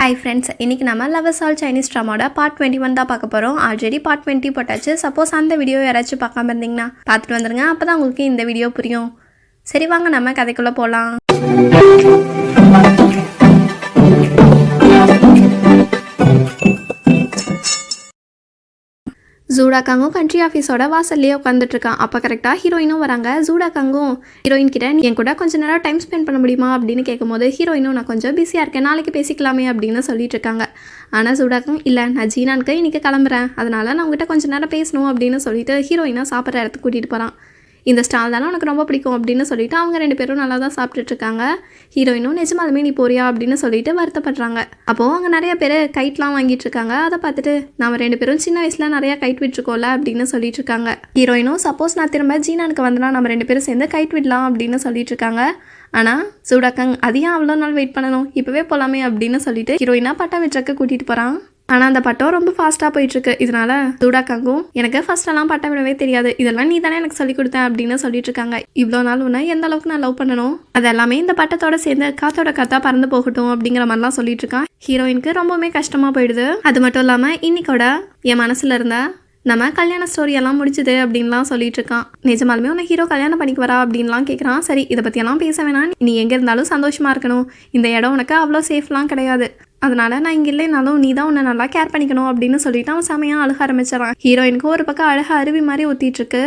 Hi friends, இன்றைக்கி நம்ம lovers all Chinese ட்ராமாவோட part 21 தான் பார்க்க போகிறோம். ஆல்ரெடி பார்ட் 20 போட்டாச்சு. சப்போஸ் அந்த வீடியோ யாராச்சும் பார்க்காம இருந்தீங்கன்னா பார்த்துட்டு வந்துடுங்க. அப்போ தான் உங்களுக்கு இந்த வீடியோ புரியும். சரி, வாங்க நம்ம கதைக்குள்ளே போகலாம். ஜூடாக்காங்கும் கண்ட்ரி ஆஃபீஸோட வாசல்லையே உட்காந்துட்ருக்கான். அப்போ கரெக்டாக ஹீரோயினும் வராங்க. ஜூடாக்காங்கும் ஹீரோயின் கிட்ட என் கூட கொஞ்சம் நேரம் டைம் ஸ்பெண்ட் பண்ண முடியுமா அப்படின்னு கேட்கும்போது ஹீரோயினும் நான் கொஞ்சம் பிஸியாக இருக்கேன், நாளைக்கு பேசிக்கலாமே அப்படின்னு சொல்லிட்டு இருக்காங்க. ஆனால் ஜூடாக்காங் இல்லை, நான் ஜீனானுக்கு இன்றைக்கி கிளம்புறேன், அதனால் நான் உங்ககிட்ட கொஞ்சம் நேரம் பேசணும் அப்படின்னு சொல்லிட்டு ஹீரோயினை சாப்பிட்ற இடத்துக்கு கூட்டிகிட்டு போகிறான். இந்த ஸ்டால் தானே உனக்கு ரொம்ப பிடிக்கும் அப்படின்னு சொல்லிட்டு அவங்க ரெண்டு பேரும் நல்லா தான் சாப்பிட்டுட்ருக்காங்க. ஹீரோயினும் நிஜமாலுமே நீ போறியா அப்படின்னு சொல்லிட்டு வருத்தப்படுறாங்க. அப்போது அங்கே நிறைய பேர் கைட்லாம் வாங்கிட்டு இருக்காங்க. அதை பார்த்துட்டு நம்ம ரெண்டு பேரும் சின்ன வயசில் நிறையா கைட் விட்டுருக்கோம்ல அப்படின்னு சொல்லிட்டு இருக்காங்க. ஹீரோயினும் சப்போஸ் நான் திரும்ப ஜீனானுக்கு வந்தனா நம்ம ரெண்டு பேரும் சேர்ந்து கைட் விடலாம் அப்படின்னு சொல்லிட்டு இருக்காங்க. ஆனால் ஜூடாக்காங் அதையும் அவ்வளோ நாள் வெயிட் பண்ணணும், இப்போவே போகலாமே அப்படின்னு சொல்லிட்டு ஹீரோயினா பட்டா விட்டுறக்கு கூட்டிகிட்டு போகிறான். ஆனால் அந்த பட்டம் ரொம்ப ஃபாஸ்ட்டாக போயிட்டுருக்கு. இதனால ஜூடாக்காங்கும் எனக்கு ஃபர்ஸ்டெல்லாம் பட்டம் விடவே தெரியாது, இதெல்லாம் நீ தானே எனக்கு சொல்லிக் கொடுத்தேன் அப்படின்னு சொல்லிட்டு இருக்காங்க. இவ்வளோ நாள் உன்னை எந்த அளவுக்கு நான் லவ் பண்ணணும், அது எல்லாமே இந்த பட்டத்தோட சேர்ந்து காத்தோட காத்தா பறந்து போகட்டும் அப்படிங்கிற மாதிரிலாம் சொல்லிட்டு இருக்கான். ஹீரோயினுக்கு ரொம்பவுமே கஷ்டமாக போயிடுது. அது மட்டும் இல்லாமல் இன்னைக்கோட என் மனசில் இருந்த நம்ம கல்யாண ஸ்டோரியெல்லாம் முடிச்சுது அப்படின்லாம் சொல்லிட்டு இருக்கான். நிஜமாலுமே உன்னை ஹீரோ கல்யாணம் பண்ணிக்கு வரா அப்படின்லாம் கேட்குறான். சரி, இதை பற்றியெல்லாம் பேச வேணாம், நீ எங்கே இருந்தாலும் சந்தோஷமாக இருக்கணும், இந்த இடம் உனக்கு அவ்வளோ சேஃப்லாம் கிடையாது, அதனால நான் இங்கே இல்லைனாலும் நீ தான் உன்னை நல்லா கேர் பண்ணிக்கணும் அப்படின்னு சொல்லிட்டு அவன் செமையாக அழுக ஆரம்பிச்சிடறான். ஹீரோயினுக்கு ஒரு பக்கம் அழகாக அருவி மாதிரி ஊற்றிட்டுருக்கு.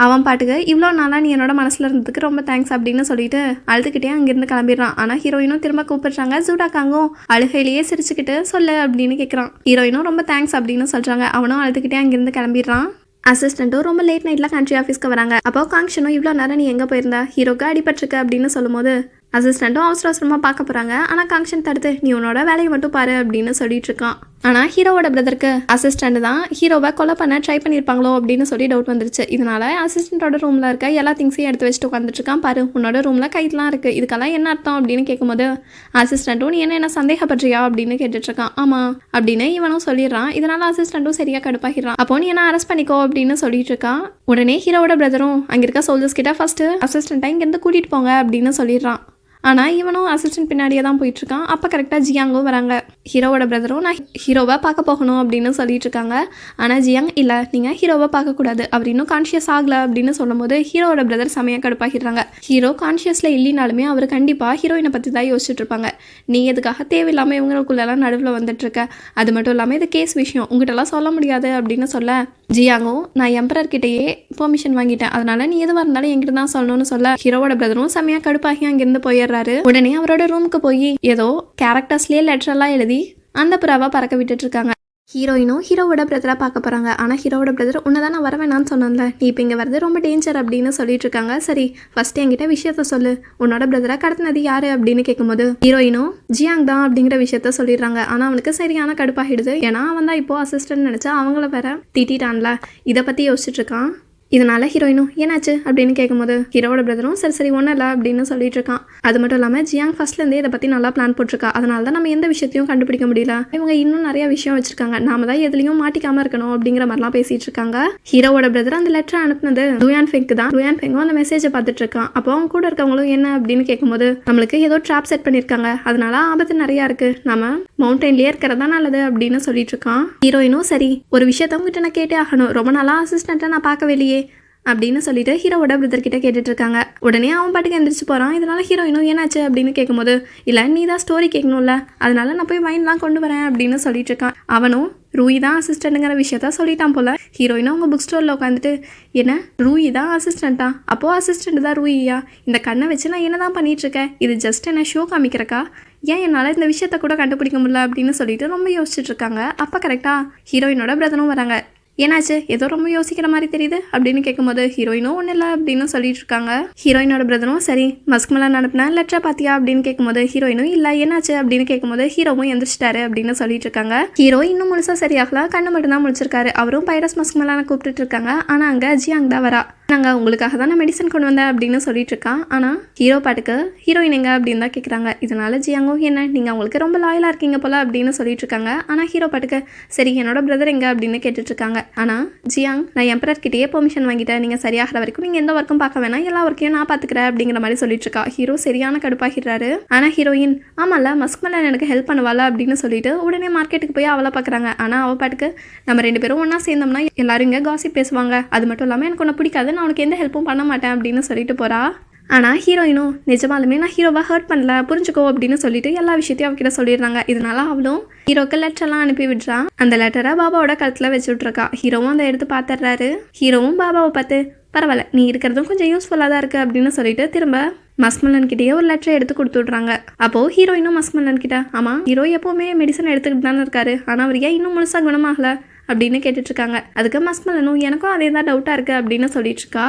அவன் பாட்டுக்கு இவ்வளோ நாளாக நீ என்னோட மனசில் இருந்ததுக்கு ரொம்ப தேங்க்ஸ் அப்படின்னு சொல்லிட்டு அழுதுகிட்டே அங்கேருந்து கிளம்பிடுறான். ஆனால் ஹீரோயினும் திரும்ப கூப்பிடுறாங்க. ஜூடாக்காங்கும் அழுகையிலேயே சிரிச்சுக்கிட்டு சொல்லு அப்படின்னு கேட்குறான். ஹீரோயினும் ரொம்ப தேங்க்ஸ் அப்படின்னு சொல்கிறாங்க. அவனும் அழுதுகிட்டே அங்கேருந்து கிளம்பிடுறான். அசிஸ்டண்ட்டும் ரொம்ப லேட் நைட்டில் கண்ட்ரி ஆஃபீஸ்க்கு வராங்க. அப்போ காங்ஷனும் இவ்வளோ நேரம் நீ எங்கே போயிருந்தா, ஹீரோக்கு அடிபட்டிருக்கு அப்படின்னு சொல்லும்போது அசிஸ்டண்ட்டும் அவசர அவசரமாக பார்க்க போகிறாங்க. ஆனால் காங்ஷன் தடுத்து நீ உன்னோட வேலையை மட்டும் பாரு அப்படின்னு சொல்லிட்டு இருக்கான். ஆனால் ஹீரோவோட பிரதருக்கு அசிஸ்டண்ட் தான் ஹீரோவை கொலை பண்ண ட்ரை பண்ணியிருப்பாங்களோ அப்படின்னு சொல்லி டவுட் வந்துருச்சு. இதனால அசிஸ்டண்ட்டோட ரூமில் இருக்க எல்லா திங்ஸையும் எடுத்து வச்சுட்டு உட்காந்துட்ருக்கான். பாரு, உன்னோட ரூமில் கைட்லாம் இருக்குது, இதுக்கெல்லாம் என்ன அர்த்தம் அப்படின்னு கேட்கும்போது அசிஸ்டண்ட்டும் நீ என்ன சந்தேகப்படுறியா அப்படின்னு கேட்டுட்ருக்கான். ஆமாம் அப்படின்னு இவனும் சொல்லிடுறான். இதனால அசிஸ்டண்ட்டும் சரியாக கடுப்பாகிறான். அப்போ நீ என்ன அரெஸ்ட் பண்ணிக்கோ அப்படின்னு சொல்லிட்டு இருக்கான். உடனே ஹீரோவோட பிரதரும் அங்கே இருக்க சோல்ஜர்ஸ் கிட்ட ஃபர்ஸ்ட் அசிஸ்டண்ட்டை இங்கேருந்து கூட்டிகிட்டு போங்க அப்படின்னு சொல்லிடுறான். ஆனால் இவனும் அசிஸ்டன்ட் பின்னாடியே தான் போயிட்டுருக்கான். அப்போ கரெக்டாக ஜியாங்கும் வராங்க. ஹீரோவோட பிரதரும் நான் ஹீரோவை பார்க்க போகணும் அப்படின்னு சொல்லிட்டு இருக்காங்க. ஆனால் ஜியாங் இல்லை, நீங்கள் ஹீரோவை பார்க்கக்கூடாது, அவர் இன்னும் கான்ஷியஸ் ஆகலை அப்படின்னு சொல்லும்போது ஹீரோவோட பிரதர் செமையாக கடுப்பாகிடுறாங்க. ஹீரோ கான்ஷியஸில் இல்லைனாலுமே அவர் கண்டிப்பாக ஹீரோயினை பற்றி தான் யோசிச்சுட்டு இருப்பாங்க. நீ எதுக்காக தேவையில்லாமல் இவங்களுக்குள்ளெல்லாம் நடுவில் வந்துட்டுருக்க, அது மட்டும் இல்லாமல் இது கேஸ் விஷயம், உங்கள்கிட்டலாம் சொல்ல முடியாது அப்படின்னு சொல்ல ஜியாங்கும் நான் எம்பரர்கிட்டயே பெர்மிஷன் வாங்கிட்டேன், அதனால நீ எதுவாக இருந்தாலும் என்கிட்ட தான் சொல்லணும்னு சொல்ல ஹீரோவோட பிரதரும் செமையாக கடுப்பாகி அங்கேருந்து போயிடுறாரு. உடனே அவரோட ரூமுக்கு போய் ஏதோ கேரக்டர்ஸ்லேயே லெட்டரெல்லாம் எழுதி அந்த புறாவை பறக்க விட்டுட்டு இருக்காங்க. ஹீரோயினும் ஹீரோவோட பிரதராக பார்க்க போகிறாங்க. ஆனால் ஹீரோவோட பிரதர் உன்னை தான் நான் வர வேணான்னு சொன்னேன்ல, நீ இப்போ இங்கே வரது ரொம்ப டேஞ்சர் அப்படின்னு சொல்லிட்டு இருக்காங்க. சரி, ஃபஸ்ட்டு என்கிட்ட விஷயத்த சொல்லு, உன்னோட பிரதராக கடத்தினது யாரு அப்படின்னு கேட்கும்போது ஹீரோயினும் ஜியாங் தான் அப்படிங்கிற விஷயத்த சொல்லிடுறாங்க. ஆனால் அவனுக்கு சரியான கடுப்பாகிடுது. ஏன்னா அவன் தான் இப்போது அசிஸ்டன்ட் நினச்சா அவங்கள வேற திட்டான்ல, இதை பற்றி யோசிச்சுட்டு இருக்கான். இதனால ஹீரோயினும் என்னாச்சு அப்படின்னு கேட்கும்போது ஹீரோவோட பிரதரும் சரி ஒன்றும் இல்லை அப்படின்னு சொல்லிட்டு இருக்கான். அது மட்டும் இல்லாமல் ஜியாங் ஃபர்ஸ்ட்லேருந்தே இதை பற்றி நல்லா பிளான் போட்டிருக்கா, அதனால தான் நம்ம எந்த விஷயத்தையும் கண்டுபிடிக்க முடியல, இவங்க இன்னும் நிறைய விஷயம் வச்சிருக்காங்க, நாம தான் எதுலையும் மாட்டிக்காம இருக்கணும் அப்படிங்கிற மாதிரிலாம் பேசிட்டு இருக்காங்க. ஹீரோவோட பிரதர் அந்த லெட்டரை அனுப்புனது லுயான் ஃபெங்க்கு தான். லுயான் ஃபெங்கும் அந்த மெசேஜை பார்த்துட்டு இருக்கான். அப்போ அவங்க கூட இருக்கவங்களும் என்ன அப்படின்னு கேட்கும்போது நம்மளுக்கு ஏதோ ட்ராப் செட் பண்ணியிருக்காங்க, அதனால ஆபத்து நிறையா இருக்கு, நம்ம மவுண்டன்லேயே இருக்கிறதா நல்லது அப்படின்னு சொல்லிட்டு இருக்கான். ஹீரோயினும் சரி, ஒரு விஷயத்த உங்ககிட்ட நான் கேட்டே ஆகணும், ரொம்ப நாளா அசிஸ்டண்ட்டை நான் பார்க்கவே இல்லையே அப்படின்னு சொல்லிட்டு ஹீரோவோட பிரதர் கிட்ட கேட்டுட்டு இருக்காங்க. உடனே அவன் பாட்டுக்கு எந்திரிச்சு போகிறான். இதனால ஹீரோயினும் என்னாச்சு அப்படின்னு கேட்கும்போது இல்லை, நீ தான் ஸ்டோரி கேட்கணும்ல, அதனால நான் போய் வைன்லாம் கொண்டு வரேன் அப்படின்னு சொல்லிட்டு இருக்கான். அவனும் ரூயி தான் அசிஸ்டண்ட்டுங்கிற விஷயத்த சொல்லிட்டான் போல. ஹீரோயினும் அவங்க புக் ஸ்டோரில் உட்காந்துட்டு என்ன ரூயி தான் அசிஸ்டண்ட்டா, அப்போது அசிஸ்டண்ட் தான் ரூயியா, இந்த கண்ணை வச்சு நான் என்ன தான் பண்ணிகிட்ருக்கேன், இது ஜஸ்ட் என்ன ஷோ காமிக்கிறக்கா, ஏன் என்னால் இந்த விஷயத்த கூட கண்டுபிடிக்க முடியல அப்படின்னு சொல்லிட்டு ரொம்ப யோசிச்சுட்டு இருக்காங்க. அப்போ கரெக்டாக ஹீரோயினோட பிரதரும் வராங்க. என்னாச்சு, ஏதோ ரொம்ப யோசிக்கிற மாதிரி தெரியுது அப்படின்னு கேட்கும்போது ஹீரோயினும் ஒன்றும் இல்லை அப்படின்னு சொல்லிட்டு இருக்காங்க. ஹீரோயினோட பிரதரும் சரி மஸ்க் மேலே அனுப்புனா லெட்டரை பார்த்தியா அப்படின்னு கேட்கும்போது ஹீரோயினும் இல்லை என்னாச்சு அப்படின்னு கேட்கும்போது ஹீரோவும் எந்திரிச்சிட்டாரு அப்படின்னு சொல்லிட்டு இருக்காங்க. ஹீரோ இன்னும் முழுசாக சரியாகல, கண்ணு மட்டும் தான் முடிச்சிருக்காரு. அவரும் பைரஸ் மஸ்க் மேலே கூப்பிட்டுட்டு இருக்காங்க. ஆனால் அங்கே ஜியாங் தான் வரா. நாங்கள் உங்களுக்காக தான் நான் மெடிசன் கொண்டு வந்தேன் அப்படின்னு சொல்லிட்டு இருக்கான். ஆனால் ஹீரோ பாட்டுக்கு ஹீரோயின் எங்க அப்படின்னு தான் கேட்குறாங்க. இதனால ஜியாங்கும் என்ன நீங்கள் அவங்களுக்கு ரொம்ப லாயலாக இருக்கீங்க போல அப்படின்னு சொல்லிட்டு இருக்காங்க. ஆனால் ஹீரோ பாட்டுக்கு சரி என்னோட பிரதர் எங்க அப்படின்னு கேட்டுட்டு இருக்காங்க. ஆனால் ஜியாங் நான் எம்பரர் கிட்டேயே பெர்மிஷன் வாங்கிட்டேன், நீங்கள் சரியாகிற வரைக்கும் நீங்கள் எந்த ஒர்க்கும் பார்க்க வேணாம், எல்லா ஒர்க்கையும் நான் பார்த்துக்கிறேன் அப்படிங்கிற மாதிரி சொல்லிட்டு இருக்கா. ஹீரோ சரியான கடுப்பாகிறாரு. ஆனால் ஹீரோயின் ஆமாம்ல மஸ்க்மலன் எனக்கு ஹெல்ப் பண்ணுவாளா அப்படின்னு சொல்லிட்டு உடனே மார்க்கெட்டுக்கு போய் அவளை பார்க்குறாங்க. ஆனால் அவள் பாட்டுக்கு நம்ம 2 பேரும் ஒன்றா சேர்ந்தோம்னா எல்லாரும் இங்கே காசிப் பேசுவாங்க, அது மட்டும் இல்லாமல் எனக்கு ஒன்று பிடிக்காது, நான் உனக்கு எந்த ஹெல்ப்பும் பண்ண மாட்டேன் அப்படின்னு சொல்லிட்டு போகிறா. ஆனால் ஹீரோயினும் நிஜமாலுமே நான் ஹீரோவை ஹர்ட் பண்ணல புரிஞ்சுக்கோ அப்படின்னு சொல்லிட்டு எல்லா விஷயத்தையும் அவகிட்ட சொல்லிடுறாங்க. இதனால அவளும் ஹீரோக்கு லெட்டர்லாம் அனுப்பி விடுறான். அந்த லெட்டரை பாபாவோட கழுத்தில் வச்சு விட்ருக்கா. ஹீரோவும் அதை எடுத்து பார்த்துடுறாரு. ஹீரோவும் பாபாவை பார்த்து பரவாயில்ல நீ இருக்கிறதும் கொஞ்சம் யூஸ்ஃபுல்லாக தான் இருக்குது அப்படின்னு சொல்லிட்டு திரும்ப மஸ்மலன் கிட்டேயே ஒரு லெட்டரை எடுத்து கொடுத்து விட்றாங்க. அப்போது ஹீரோயினும் மஸ்மலன் கிட்ட ஆமாம் ஹீரோ எப்போவுமே மெடிசன் எடுத்துக்கிட்டு தானே இருக்காரு, ஆனால் அவர் ஏன் இன்னும் முழுசாக குணமாகலை அப்படின்னு கேட்டுட்ருக்காங்க. அதுக்கு மஸ்மலனும் எனக்கும் அதே தான் டவுட்டாக இருக்குது அப்படின்னு சொல்லிட்டு இருக்கா.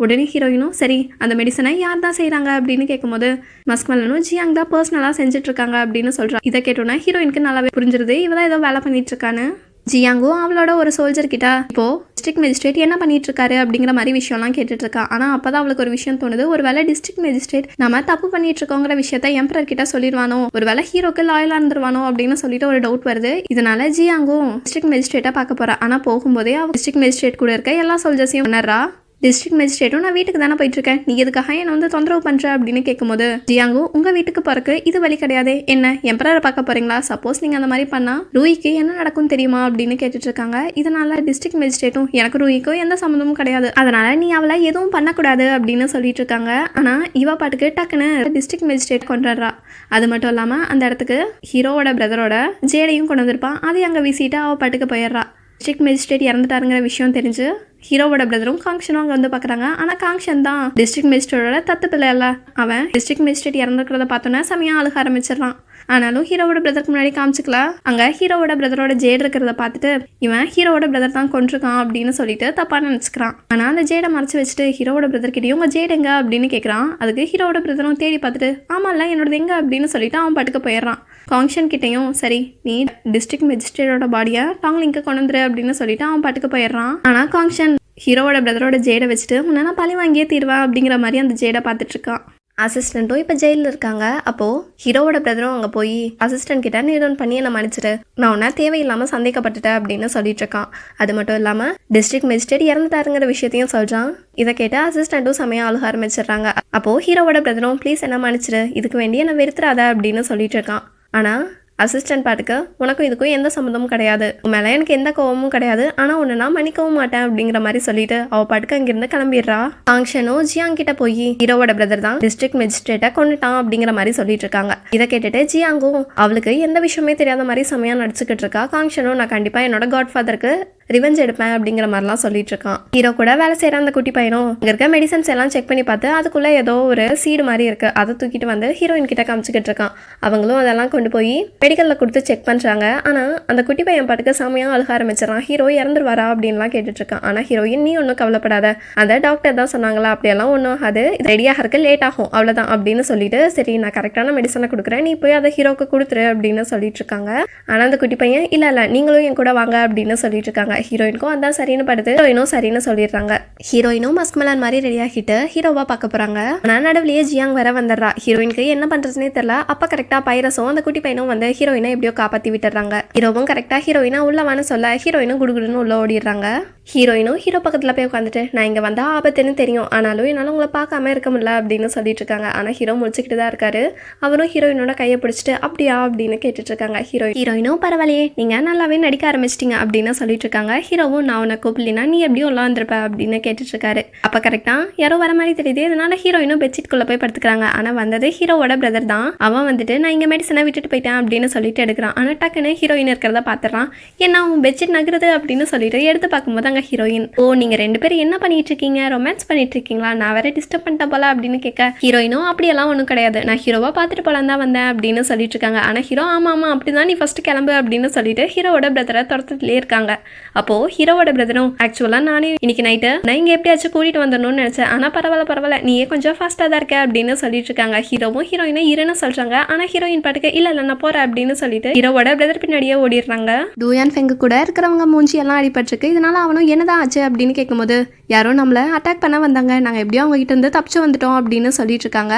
உடனே ஹீரோயினும் சரி அந்த மெடிசனை யார் தான் செய்கிறாங்க அப்படின்னு கேட்கும்போது மஸ்மலனும் ஜியாங் தான் பர்சனலாக செஞ்சுட்ருக்காங்க அப்படின்னு சொல்கிறா. இதை கேட்டோன்னா ஹீரோயினுக்கு நல்லாவே புரிஞ்சிருது இவ தான் ஏதோ வேலை பண்ணிட்டு இருக்கான்னு. ஜியாங்கும் அவளோட ஒரு சோல்ஜர் கிட்ட இப்போ டிஸ்ட்ரிக்ட் மேஜிஸ்ட்ரேட் என்ன பண்ணிட்டு இருக்காரு அப்படிங்கிற மாதிரி விஷயம்லாம் கேட்டுட்டு இருக்கா. ஆனால் அப்பதான் அவளுக்கு ஒரு விஷயம் தோணுது, ஒரு வேளை டிஸ்ட்ரிக்ட் மேஜிஸ்ட்ரேட் நம்ம தப்பு பண்ணிட்டு இருக்கோங்கிற விஷயத்த எம்பரர் கிட்ட சொல்லிடுவானோ, ஒரு வேளை ஹீரோக்கு லாயலா இருந்துருவானோ அப்படின்னு சொல்லிட்டு ஒரு டவுட் வருது. இதனால ஜியாங்கும் டிஸ்ட்ரிக்ட் மேஜிஸ்ட்ரேட்டை பார்க்க போறா. ஆனால் போகும்போதே அவ டிஸ்ட்ரிக்ட் மேஜிஸ்ட்ரேட் கூட இருக்க எல்லா சோல்ஜர்ஸையும் பண்ணறா. டிஸ்ட்ரிக்ட் மேஜிஸ்ட்ரேட்டும் நான் வீட்டுக்கு தானே போயிட்டுருக்கேன், நீ எதுக்காக என்னை வந்து தொந்தரவு பண்ணுற அப்படின்னு கேட்கும்போது ஜியாங்கும் உங்கள் வீட்டுக்கு போறக்கு இது வழி கிடையாது, என்ன எம்பரரை பார்க்க போறீங்களா, சப்போஸ் நீங்கள் அந்த மாதிரி பண்ணால் ரூயிக்கு என்ன நடக்கும் தெரியுமா அப்படின்னு கேட்டுட்டு இருக்காங்க. இதனால டிஸ்ட்ரிக்ட் மேஜிஸ்ட்ரேட்டும் எனக்கு ரூயிக்கும் எந்த சம்மந்தமும் கிடையாது, அதனால நீ அவளை எதுவும் பண்ணக்கூடாது அப்படின்னு சொல்லிட்டு இருக்காங்க. ஆனால் இவ பாட்டுக்கு டக்குன்னு டிஸ்ட்ரிக்ட் மேஜிஸ்ட்ரேட் கொண்டுடுறா. அது மட்டும் இல்லாமல் அந்த இடத்துக்கு ஹீரோவோட பிரதரோட ஜேடையும் கொண்டு வந்திருப்பான். அதையும் அங்கே வீசிட்டு அவள் பாட்டுக்கு போயிடுறா. டிஸ்ட்ரிக்ட் மேஜிஸ்ட்ரேட் இறந்துட்டாருங்கிற விஷயம் தெரிஞ்சு ஹீரோவோட பிரதரும் காங்ஷனும் அங்கே வந்து பார்க்குறாங்க. ஆனால் காங்ஷன் தான் டிஸ்ட்ரிக்ட் மேஜிஸ்ட்ரேட்டோட தத்து பிள்ளைல. அவன் டிஸ்ட்ரிக்ட் மேஜிஸ்ட்ரேட் இறந்துருக்கிறத பார்த்தோன்னா செமையாக அழுக ஆரம்பிச்சிடறான். ஆனாலும் ஹீரோவோட பிரதருக்கு முன்னாடி காமிச்சிக்கல. அங்கே ஹீரோவோட பிரதரோட ஜேடு இருக்கிறத பார்த்துட்டு இவன் ஹீரோவோட பிரதர் தான் கொண்டிருக்கான் அப்படின்னு சொல்லிட்டு தப்பாக நினச்சிக்கிறான். ஆனால் அந்த ஜேடை மறைச்சு வச்சுட்டு ஹீரோவோட பிரதர் கிட்டேயும் உங்கள் ஜேடு எங்க அப்படின்னு கேட்குறான். அதுக்கு ஹீரோவோட பிரதரும் தேடி பார்த்துட்டு ஆமாம்ல என்னோடது எங்க அப்படின்னு சொல்லிட்டு அவன் பாட்டுக்கு போயிடுறான். காங்ஷன் கிட்டையும் சரி நீ டிஸ்ட்ரிக்ட் மேஜிஸ்ட்ரேட்டோட பாடியை டாங்லிங்க்கு கொண்டு வந்துரு அப்படின்னு சொல்லிட்டு அவன் பாட்டுக்கு போயிடுறான். ஆனால் காங்ஷன் ஹீரோவோட பிரதரோட ஜேடை வச்சுட்டு உன்னை நான் பழி வாங்கியே தீர்வேன் அப்படிங்கிற மாதிரி அந்த ஜேடை பார்த்துட்டு இருக்கான். அசிஸ்டண்ட்டும் இப்போ ஜெயிலில் இருக்காங்க. அப்போது ஹீரோவோட பிரதரும் அங்கே போய் அசிஸ்டன்ட் கிட்ட நீடோன் பண்ணி என்னை மன்னிச்சிட்டு நான் உன்னை தேவையில்லாமல் சந்தேகப்பட்டுட்டேன் அப்படின்னு சொல்லிட்டு இருக்கான். அது மட்டும் இல்லாமல் டிஸ்ட்ரிக்ட் மேஜிஸ்ட்ரேட் இறந்துட்டாருங்கிற விஷயத்தையும் சொல்கிறான். இதை கேட்டு அசிஸ்டண்ட்டும் செமையாக அழுக ஆரம்பிச்சிடுறாங்க. அப்போது ஹீரோவோட பிரதரும் ப்ளீஸ் என்ன மன்னிச்சிடு, இதுக்கு வேண்டிய என்னை வெறுத்துறாத அப்படின்னு சொல்லிட்டு இருக்கான். ஆனால் அசிஸ்டன்ட் பாட்டுக்கு உனக்கும் இதுக்கும் எந்த சம்மந்தமும் கிடையாது, உன் மேலே எனக்கு எந்த கோவமும் கிடையாது, ஆனால் உன்னை நான் மன்னிக்கவும் மாட்டேன் அப்படிங்கிற மாதிரி சொல்லிட்டு அவ பாட்டுக்கு அங்கிருந்து கிளம்பிடுறா. காங்ஷனும் ஜியாங் கிட்ட போய் ஹீரோவோட பிரதர் தான் டிஸ்ட்ரிக்ட் மேஜிஸ்ட்ரேட்டை கொண்டுட்டான் அப்படிங்கிற மாதிரி சொல்லிட்டு இருக்காங்க. இதை கேட்டுட்டு ஜியாங்கும் அவளுக்கு எந்த விஷயமே தெரியாத மாதிரி செமையா நடிச்சுக்கிட்டு இருக்கா. காங்ஷனும் நான் கண்டிப்பா என்னோட காட்ஃபாதருக்கு ரிவெஞ்ச் எடுப்பேன் அப்படிங்கிற மாதிரிலாம் சொல்லிட்டு இருக்கான். ஹீரோ கூட வேலை செய்யற அந்த குட்டி பையனும் அங்க இருக்க மெடிசன்ஸ் எல்லாம் செக் பண்ணி பார்த்து அதுக்குள்ள ஏதோ ஒரு சீடு மாதிரி இருக்கு, அதை தூக்கிட்டு வந்து ஹீரோயின் கிட்ட காமிச்சுக்கிட்டு இருக்கான். அவங்களும் அதெல்லாம் கொண்டு போய் மெடிக்கல்ல கொடுத்து செக் பண்றாங்க. ஆனா அந்த குட்டி பையன் பாட்டுக்கு செமையா அழுக ஆரம்பிச்சிடறான். ஹீரோ இறந்துருவாரா அப்படின்லாம் கேட்டுட்டு இருக்கான். ஆனா ஹீரோயின் நீ ஒன்றும் கவலைப்படாத, அந்த டாக்டர் தான் சொன்னாங்களா அப்படியெல்லாம் ஒன்றும் ஆகாது, இது ரெடியாக இருக்க லேட் ஆகும் அவ்வளோதான் அப்படின்னு சொல்லிட்டு சரி நான் கரெக்டான மெடிசனை கொடுக்குறேன், நீ போய் அதை ஹீரோக்கு கொடுத்துரு அப்படின்னு சொல்லிட்டு இருக்காங்க. ஆனா அந்த குட்டி பையன் இல்ல நீங்களும் என் கூட வாங்க அப்படின்னு சொல்லிட்டு இருக்காங்க. ஹீரோயினுக்கும் அதான் சரின்னு படுது. ஹீரோயினும் சரின்னு சொல்லிடுறாங்க. ஹீரோயினும் மஸ்க்மலன் மாதிரி ரெடி ஆகிட்டு ஹீரோவா பார்க்க போறாங்க. ஆனா நடுவுலயே ஜியாங் வர வந்துடுறா. ஹீரோயினுக்கு என்ன பண்றதுனே தெரியல. அப்ப கரெக்டா பைரஸும் அந்த குட்டி பையனும் வந்து ஹீரோயினை எப்படியோ காப்பாத்தி விட்டுறாங்க. ஹீரோவும் கரெக்டா ஹீரோயினா உள்ளவான்னு சொல்ல ஹீரோயினும் குடுகுடுன்னு உள்ள ஓடிடுறாங்க. ஹீரோயினும் ஹீரோ பக்கத்துல போய் உட்காந்துட்டு நான் இங்க வந்தா ஆபத்துன்னு தெரியும், ஆனாலும் என்னால உங்களை பார்க்காம இருக்க முடியல அப்படின்னு சொல்லிட்டு இருக்காங்க. ஆனா ஹீரோ முடிச்சுக்கிட்டு தான் இருக்காரு. அவரும் ஹீரோயினோட கையை பிடிச்சிட்டு அப்படியா அப்படின்னு கேட்டுட்டு இருக்காங்க. ஹீரோயினும் பரவாயில்லையே நீங்க நல்லாவே நடிக்க ஆரம்பிச்சிட்டீங்க அப்படின்னு சொல்லிட்டு இருக்காங்க. ஹீரோவும் நான் உன்னை கூப்பிடலினா நீ எப்படியும் உள்ள வந்துருப்ப அப்படின்னு கேட்டுட்டு இருக்காரு. அப்ப கரெக்டா யாரோ வர மாதிரி தெரியுது. இதனால ஹீரோயினும் பெட்ஷீட் குள்ள போய் படுத்துக்கிறாங்க. ஆனா வந்தது ஹீரோவோட பிரதர் தான். அவன் வந்துட்டு நான் இங்க மெடிசனை விட்டுட்டு போயிட்டேன் அப்படின்னு சொல்லிட்டு எடுக்கிறான். ஆனா டக்குன்னு ஹீரோயின் இருக்கிறத பாத்துறான். என்ன அவன் பெட்ஷீட் நகருது அப்படின்னு சொல்லிட்டு எடுத்து பார்க்கும்போது அங்க ஹீரோயின் ஓ நீங்க 2 பேரும் என்ன பண்ணிட்டு இருக்கீங்க, ரொமான்ஸ் பண்ணிட்டு இருக்கீங்களா, நான் வேற டிஸ்டர்ப் பண்ணிட்டேன் போல அப்படின்னு கேட்க ஹீரோயினும் அப்படியெல்லாம் ஒன்றும் கிடையாது, நான் ஹீரோவா பார்த்துட்டு போலாம் தான் வந்தேன் அப்படின்னு சொல்லிட்டு இருக்காங்க. ஆனா ஹீரோ ஆமா அப்படிதான் நீ ஃபர்ஸ்ட் கிளம்பு அப்படின்னு சொல்லிட்டு ஹீரோவோட பிரதரை துரத்துலேயே இருக்காங்க. அப்போது ஹீரோவோட பிரதரும் ஆக்சுவலாக நானே இன்னைக்கு நைட்டு நான் இங்கே எப்படியாச்சும் கூட்டிகிட்டு வந்துடணும்னு நினச்சேன். ஆனால் பரவாயில்ல நீயே கொஞ்சம் ஃபாஸ்ட்டாக தான் இருக்க அப்படின்னு சொல்லிட்டு இருக்காங்க. ஹீரோவும் ஹீரோயினை இருன்னு சொல்கிறாங்க. ஆனால் ஹீரோயின் பாட்டுக்கு இல்லை நான் போகிறேன் அப்படின்னு சொல்லிட்டு ஹீரோவோட பிரதர் பின்னாடியே ஓடிடுறாங்க. டூயான் ஃபெங்கு கூட இருக்கிறவங்க மூஞ்சி எல்லாம் அடிபட்டிருக்கு. இதனால அவனும் என்னதான் ஆச்சு அப்படின்னு கேட்கும்போது யாரோ நம்மளை அட்டாக் பண்ண வந்தாங்க, நாங்கள் எப்படியோ அவங்க கிட்ட இருந்து தப்பிச்சு வந்துட்டோம் அப்படின்னு சொல்லிட்டு இருக்காங்க.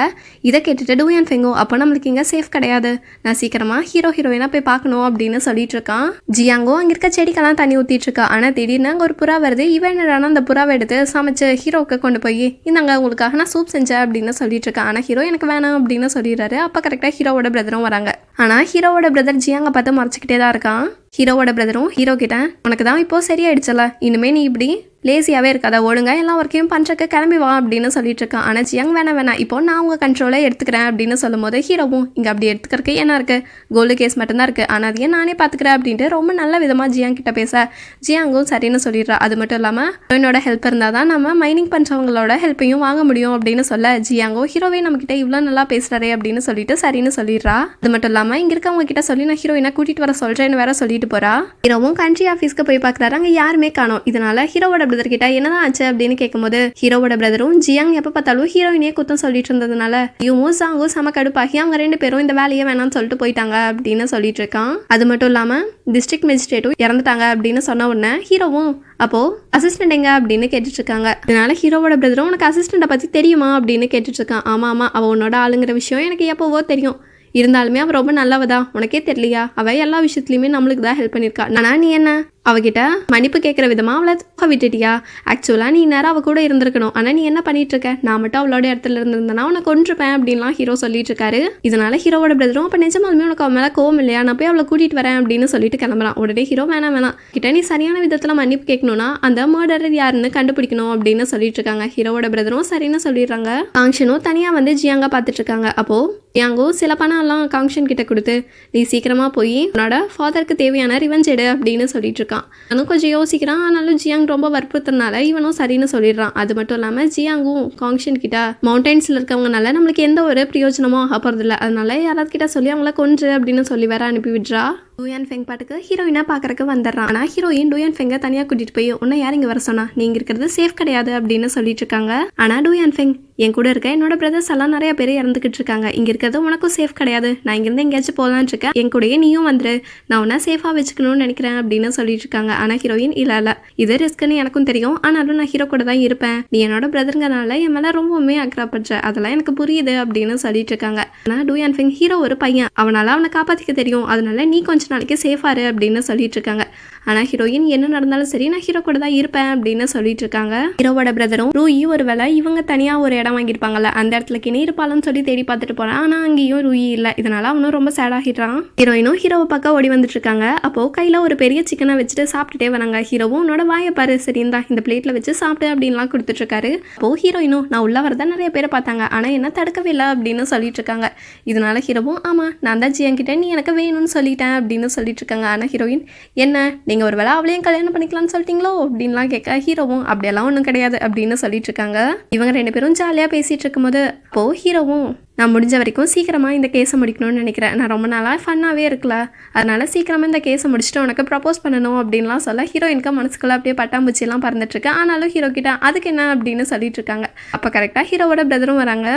இதை கேட்டுட்டு டூயான் ஃபெங்கும் அப்போ நம்மளுக்கு இங்கே சேஃப் கிடையாது, நான் சீக்கிரமா ஹீரோயினா போய் பார்க்கணும் அப்படின்னு சொல்லிட்டு இருக்கான். ஜியாங்கோ அங்கே இருக்க செடிக்கெல்லாம் தண்ணி ஊற்றிட்டு இருக்கா. ஆனால் திடீர்னு அங்கே ஒரு புறா வருது. இவன் என்னடானா அந்த புறாவை எடுத்து சமைச்சு ஹீரோவுக்கு கொண்டு போய் இந்தாங்க உங்களுக்காக நான் சூப் செஞ்சேன் அப்படின்னு சொல்லிட்டு இருக்கேன். ஆனால் ஹீரோ எனக்கு வேணாம் அப்படின்னு சொல்லிடுறாரு. அப்போ கரெக்டாக ஹீரோவோட பிரதரும் வராங்க. ஆனால் ஹீரோவோட பிரதர் ஜியாங்க பார்த்து மறைச்சிக்கிட்டே தான் இருக்கான். ஹீரோவோட பிரதரும் ஹீரோ கிட்ட உனக்கு தான் இப்போ சரியாயிடுச்சல, இனிமே நீ இப்படி லேசியாகவே இருக்காத, ஒழுங்க எல்லா ஒர்க்கையும் பண்ணுறக்கு கிளம்பி வா அப்படின்னு சொல்லிட்டு இருக்கான். ஆனால் ஜியாங் வேணாம் இப்போ நான் உங்கள் கண்ட்ரோலை எடுத்துக்கிறேன் அப்படின்னு சொல்லும் போது ஹீரோவும் இங்கே அப்படி எடுத்துக்கிறதுக்கு என்ன இருக்குது, கோல்டு கேஸ் மட்டும்தான் இருக்குது, ஆனால் அதையே நானே பார்த்துக்கிறேன் அப்படின்ட்டு ரொம்ப நல்ல விதமாக ஜியாங் கிட்ட பேச ஜியாங்கும் சரின்னு சொல்லிடுறா. அது மட்டும் இல்லாமல் ஹீரோயினோட ஹெல்ப் இருந்தால் தான் நம்ம மைனிங் பண்ணுறவங்களோட ஹெல்ப்பையும் வாங்க முடியும் அப்படின்னு சொல்ல ஜியாங்கோ ஹீரோவே நம்மக்கிட்ட இவ்வளோ நல்லா பேசுகிறாரே அப்படின்னு சொல்லிட்டு சரின்னு சொல்லிடுறா. அது மட்டும் இல்லாமல் இங்கே இருக்கவங்க கிட்ட சொல்லி நான் ஹீரோயினை கூட்டிகிட்டு வர சொல்கிறேன்னு வேற சொல்லிட்டு போகிறா. ஹீரோவும் கண்ட்ரி ஆஃபீஸ்க்கு போய் பார்க்குறாரு. அங்கே யாருமே காணோம். இதனால ஹீரோவோட பிரதர் கிட்ட என்னதான் ஆச்சு அப்படின்னு கேட்கும்போது ஹீரோவோட பிரதரும் ஜியாங் எப்ப பார்த்தாலும் ஹீரோயினே குத்தம் சொல்லிட்டு இருந்ததுனால இவங்க சாங்கும் செம கடுப்பாகி அவங்க 2 பேரும் இந்த வேலையை வேணாம்னு சொல்லிட்டு போயிட்டாங்க அப்படின்னு சொல்லிட்டு இருக்கான். அது மட்டும் இல்லாம டிஸ்ட்ரிக்ட் மேஜிஸ்ட்ரேட்டும் இறந்துட்டாங்க அப்படின்னு சொன்ன உடனே ஹீரோவும் அப்போ அசிஸ்டன்ட் எங்க அப்படின்னு கேட்டுட்டு இருக்காங்க. அதனால ஹீரோவோட பிரதரும் உனக்கு அசிஸ்டண்ட்டை பத்தி தெரியுமா அப்படின்னு கேட்டுட்டு இருக்கான். ஆமா அவ உன்னோட ஆளுங்கிற விஷயம் எனக்கு எப்போவோ தெரியும், இருந்தாலுமே அவள் ரொம்ப நல்லவதா, உனக்கே தெரியலையா, அவள் எல்லா விஷயத்துலையுமே நம்மளுக்கு தான் ஹெல்ப் பண்ணியிருக்கா. ஆனால் நீ என்ன அவகிட்ட மன்னிப்பு கேட்குற விதமாக அவளை தூக்க விட்டுட்டியா? ஆக்சுவலாக நீ நேரம் அவள் கூட இருந்திருக்கணும், ஆனால் நீ என்ன பண்ணிட்டு இருக்க, நான் மட்டும் அவளோட இடத்துல இருந்திருந்தேன்னா உனக்கு கொன்றுப்பேன் அப்படின்லாம் ஹீரோ சொல்லிட்டு இருக்காரு. இதனால ஹீரோவோட பிரதரும் அப்போ நிஜமாலுமே உனக்கு அவன் மேலே கோவம் இல்லையா, நான் போய் அவளை கூட்டிகிட்டு வரேன் அப்படின்னு சொல்லிட்டு கிளம்புறான். உடனே ஹீரோ வேணாம் கிட்ட நீ சரியான விதத்தில் மன்னிப்பு கேட்கணும்னா அந்த மர்டரர் யாருன்னு கண்டுபிடிக்கணும் அப்படின்னு சொல்லிட்டு இருக்காங்க. ஹீரோவோட பிரதரும் சரின்னு சொல்லிடுறாங்க. காங்ஷனும் தனியாக வந்து ஜியாங்க பார்த்துட்டு இருக்காங்க. அப்போது ஜியாங்கோ சில பணம் எல்லாம் காங்ஷன் கிட்ட கொடுத்து நீ சீக்கிரமா போய் உன்னோட ஃபாதருக்கு தேவையான ரிவெஞ்ச் எடு அப்படின்னு சொல்லிட்டு இருக்கான். அவனும் கொஞ்சம் யோசிக்கிறான். ஆனாலும் ஜியாங் ரொம்ப வற்புறுத்துறதுனால இவனும் சரின்னு சொல்லிடுறான். அது மட்டும் இல்லாமல் ஜியாங்கும் காங்ஷன் கிட்ட மவுண்டன்ஸில் இருக்கவங்கனால நம்மளுக்கு எந்த ஒரு பிரயோஜனமும் ஆக போகிறதில்ல, அதனால யாராவது கிட்ட சொல்லி அவங்கள கொன்று அப்படின்னு சொல்லி வேற அனுப்பி விடுறா. டூயான் ஃபெங் பாட்டுக்கு ஹீரோயினா பார்க்கறக்கு வந்துடுறான். ஆனால் ஹீரோயின் டூயான் ஃபெங்கை தனியாக கூட்டிட்டு போய் உன்னை யார் இங்கே வர சொன்னா, நீங்க இருக்கிறது சேஃப் கிடையாது அப்படின்னு சொல்லிட்டு இருக்காங்க. ஆனால் டூயான் ஃபெங் என் கூட இருக்க என்னோட பிரதர்ஸ் எல்லாம் நிறைய பேர் இறந்துக்கிட்டு இருக்காங்க, இங்கே இருக்கிறது உனக்கும் சேஃப் கிடையாது, நான் இங்கேருந்து எங்கேயாச்சும் போகலான்னு இருக்கேன், என் கூடயே நீயும் வந்துரு, நான் உன்னை சேஃபாக வச்சுக்கணும்னு நினைக்கிறேன் அப்படின்னு சொல்லிட்டு இருக்காங்க. ஆனால் ஹீரோயின் இல்லை இது ரிஸ்க்குன்னு எனக்கும் தெரியும், ஆனாலும் நான் ஹீரோ கூட தான் இருப்பேன், நீ என்னோட பிரதருங்கனால என் மேலே ரொம்பவுமே அக்கறைப்படுற, அதெல்லாம் எனக்கு புரியுது அப்படின்னு சொல்லிட்டு இருக்காங்க. ஆனால் டூயான் ஃபெங் ஹீரோ ஒரு பையன், அவனால் அவனை காப்பாற்றிக்க தெரியும், அதனால நீ கொஞ்ச நாளைக்கு சேஃபாரு அப்படின்னு சொல்லிட்டு இருக்காங்க. ஆனால் ஹீரோயின் என்ன நடந்தாலும் சரி நான் ஹீரோ கூட தான் இருப்பேன் அப்படின்னு சொல்லிட்டு இருக்காங்க. ஹீரோவோட பிரதரும் ரூயி ஒரு வேளை இவங்க தனியாக ஒரு இடம் வாங்கியிருப்பாங்கல்ல அந்த இடத்துல கிணி இருப்பாளன்னு சொல்லி தேடி பார்த்துட்டு போறான். ஆனால் அங்கேயும் ரூயி இல்லை. இதனால அவனும் ரொம்ப சேட் ஆகிடுறான். ஹீரோயினும் ஹீரோவை பக்கம் ஓடி வந்துட்டு இருக்காங்க. அப்போ கையில் ஒரு பெரிய சிக்கனை வச்சுட்டு சாப்பிட்டுட்டே வராங்க. ஹீரோவும் உன்னோட வாயை பாரு, சரிந்தா இந்த பிளேட்ல வச்சு சாப்பிட்டு அப்படின்லாம் கொடுத்துட்டு இருக்காரு. அப்போ ஹீரோயினும் நான் உள்ள வரதான் நிறைய பேரை பார்த்தாங்க, ஆனால் என்ன தடுக்கவே இல்லை அப்படின்னு சொல்லிட்டு இருக்காங்க. இதனால ஹீரோவும் ஆமா நான் தான் ஜியங்கிட்ட நீ எனக்கு வேணும்னு சொல்லிட்டேன் அப்படின்னு சொல்லிட்டு இருக்காங்க. ஆனால் ஹீரோயின் என்ன நீங்கள் ஒரு வேளை அவளையும் கல்யாணம் பண்ணிக்கலாம்னு சொல்லிட்டீங்களோ அப்படின்லாம் கேட்க ஹீரோவும் அப்படியெல்லாம் ஒன்றும் கிடையாது அப்படின்னு சொல்லிட்டு இருக்காங்க. இவங்க 2 பேரும் ஜாலியாக பேசிட்டு இருக்கும்போது அப்போ ஹீரோவும் நான் முடிஞ்ச வரைக்கும் சீக்கிரமாக இந்த கேஸை முடிக்கணும்னு நினைக்கிறேன், நான் ரொம்ப நாளாக ஃபன்னாகவே இருக்கல, அதனால சீக்கிரமாக இந்த கேஸை முடிச்சுட்டு உனக்கு ப்ரப்போஸ் பண்ணணும் அப்படின்லாம் சொல்ல ஹீரோயினுக்கு மனசுக்குள்ள அப்படியே பட்டாம்பூச்சியெல்லாம் பறந்துட்டுருக்கு. ஆனாலும் ஹீரோ கிட்ட அதுக்கு என்ன அப்படின்னு சொல்லிட்டு இருக்காங்க. அப்போ கரெக்டாக ஹீரோவோட பிரதரும் வராங்க.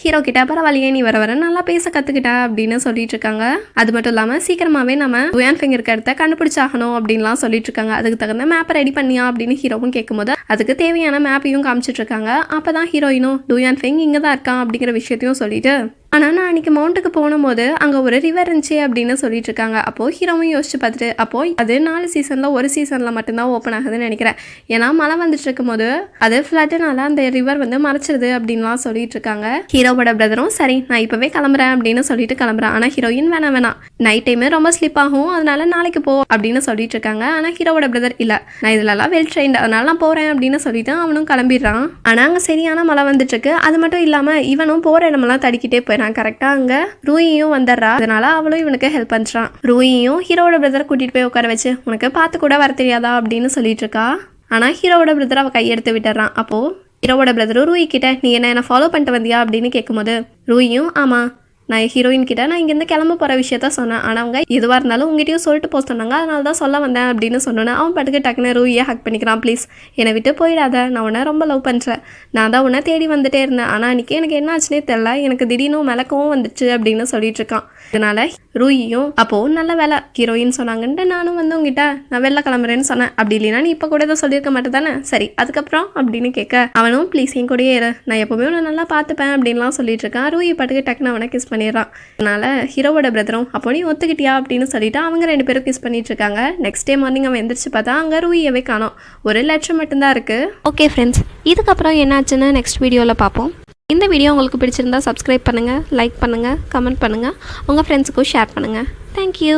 ஹீரோ கிட்ட பரவாயில்லையே நீ வர நல்லா பேச கற்றுக்கிட்டா அப்படின்னு சொல்லிட்டு இருக்காங்க. அது மட்டும் இல்லாமல் சீக்கிரமாகவே நம்ம டூயான் ஃபெங் இருக்க இடத்த கண்டுபிடிச்சாகணும் அப்படின்லாம் சொல்லிட்டு இருக்காங்க. அதுக்கு தகுந்த மேப்பை ரெடி பண்ணியா அப்படின்னு ஹீரோவும் கேட்கும்போது அதுக்கு தேவையான மேப்பையும் காமிச்சிட்டு இருக்காங்க. அப்போ தான் ஹீரோயினும் டூயான் ஃபெங் இங்கே தான் இருக்கான் அப்படிங்கிற விஷயத்தையும் சொல்லிட்டு ஆனால் நான் அன்றைக்கி மவுண்ட்டுக்கு போகும்போது அங்கே ஒரு ரிவர் இருந்துச்சு அப்படின்னு சொல்லிட்டு இருக்காங்க. அப்போது ஹீரோவும் யோசிச்சு பார்த்துட்டு அப்போது அது 4 சீசனில் ஒரு சீசனில் மட்டும்தான் ஓப்பன் ஆகுதுன்னு நினைக்கிறேன், ஏன்னா மழை வந்துட்டு இருக்கும்போது அது ஃப்ளட்டுனால அந்த ரிவர் வந்து மறைச்சிருது அப்படின்லாம் சொல்லிட்டு இருக்காங்க. ஹீரோவோட பிரதரும் சரி நான் இப்போவே கிளம்புறேன் அப்படின்னு சொல்லிட்டு கிளம்புறேன். ஆனால் ஹீரோயின் வேணாம் நைட் டைமு ரொம்ப ஸ்லிப் ஆகும், அதனால நாளைக்கு போ அப்படின்னு சொல்லிட்டு இருக்காங்க. ஆனால் ஹீரோவோட பிரதர் இல்லை நான் இதிலலாம் வெல் ட்ரெயின்ட் அதனால நான் போகிறேன் அப்படின்னு சொல்லிட்டு அவனும் கிளம்பிடுறான். ஆனால் அங்கே சரியான மழை வந்துட்டு இருக்கு. அது மட்டும் இல்லாமல் இவனும் போகிற இடமெல்லாம் தடிக்கிட்டே போயிடும். கரெக்டாக அங்கே ரூயியும் வந்துடுறா. அதனால அவளும் இவனுக்கு ஹெல்ப் பண்ணுறான். ரூயியும் ஹீரோவோட பிரதரை கூட்டிகிட்டு போய் உட்கார வச்சு உனக்கு பார்த்து கூட வர தெரியாதா அப்படின்னு சொல்லிட்டு இருக்கா. ஆனால் ஹீரோவோட பிரதர் அவள் கையெடுத்து விட்டுறான். அப்போது ஹீரோவோட பிரதரும் ரூயி கிட்ட நீ என்ன ஃபாலோ பண்ணிட்டு வந்தியா அப்படின்னு கேட்கும்போது ரூயியும் ஆமாம் நான் ஹீரோயின் கிட்ட நான் இங்கேருந்து கிளம்ப போகிற விஷயத்த சொன்னேன். ஆனால் அவங்க எதுவாக இருந்தாலும் உங்ககிட்டயும் சொல்லிட்டு போக சொன்னாங்க, அதனால தான் சொல்ல வந்தேன் அப்படின்னு சொன்னோன்னே அவன் பாட்டுக்கு டக்குன்னு ரூயை ஹக் பண்ணிக்கிறான். ப்ளீஸ் என்னை விட்டு போயிடாத, நான் உன்னை ரொம்ப லவ் பண்ணுறேன், நான் தான் உன்னை தேடி வந்துட்டே இருந்தேன், ஆனால் அன்றைக்கி எனக்கு என்ன ஆச்சுனே தெரில, எனக்கு திடீர்னு மிளக்கவும் வந்துச்சு அப்படின்னு சொல்லிட்டு இருக்கான். இதனால ரூயும் அப்போது நல்ல வேலை ஹீரோயின் சொன்னாங்கன்ட்டு நானும் வந்து உங்ககிட்ட நான் வெளில கிளம்புறேன்னு சொன்னேன், அப்படி இல்லைன்னா நீ இப்போ கூட இதை சொல்லியிருக்க மாட்டே தானே, சரி அதுக்கப்புறம் அப்படின்னு கேட்க அவனும் ப்ளீஸ் என் கூடயே இரு, நான் எப்போவுமே உன்னை நல்லா பார்த்துப்பேன் அப்படின்லாம் சொல்லிட்டு இருக்கான். ரூயி பாட்டுக்கு டக்குன்னு அவனை கிஸ் பண்ணிடுறான். அதனால ஹீரோவோட பிரதரும் அப்போ நீ ஒத்துக்கிட்டியா அப்படின்னு சொல்லிட்டு அவங்க 2 பேரும் கிஸ் பண்ணிட்டு இருக்காங்க. நெக்ஸ்ட் டே மார்னிங் அவன் எந்திரிச்சு பார்த்தா அங்கே ரூயவே காணோம், ஒரு லெட்டர் மட்டும்தான் இருக்குது. ஓகே ஃப்ரெண்ட்ஸ், இதுக்கப்புறம் என்னாச்சுன்னு நெக்ஸ்ட் வீடியோவில் பார்ப்போம். இந்த வீடியோ உங்களுக்கு பிடிச்சிருந்தா சப்ஸ்கிரைப் பண்ணுங்கள், லைக் பண்ணுங்கள், கமெண்ட் பண்ணுங்கள், உங்கள் ஃப்ரெண்ட்ஸுக்கும் ஷேர் பண்ணுங்கள். தேங்க்யூ.